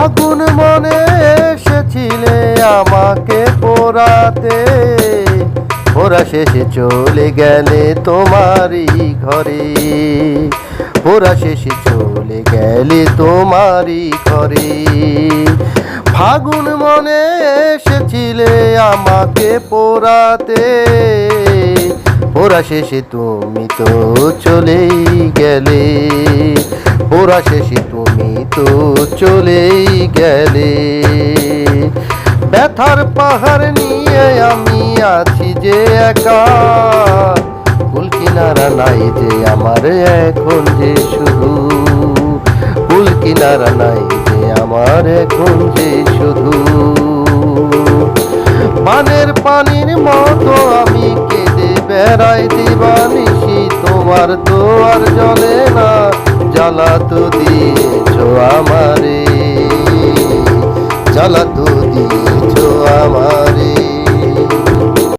আগুন মনে এসেছিলে আমাকে পোড়াতে, পোড়া শেষে চলে গেলে তোমারই ঘরে, পোড়া শেষে চলে গেলে তোমারই ঘরে। ফাগুন মনে এসেছিলে আমাকে পোড়াতে, পোড়া শেষে তুমি তো চলেই গেলে, পোড়া শেষে তুমি তো চলেই গেলে। ব্যথার পাহাড় নিয়ে আমি আছি যে একা, কুল কিনারা নাই যে আমার এখন যে শুধু, কুল কিনারা নাই যে আমার এখন যে শুধু। বানের পানির মতো আমি কেঁদে বেড়াই দিবানিশি, তোমার তো আর জ্বলে না, জ্বালা তো দিয়েছো আমারে, জ্বালা তো দিয়েছো আমার।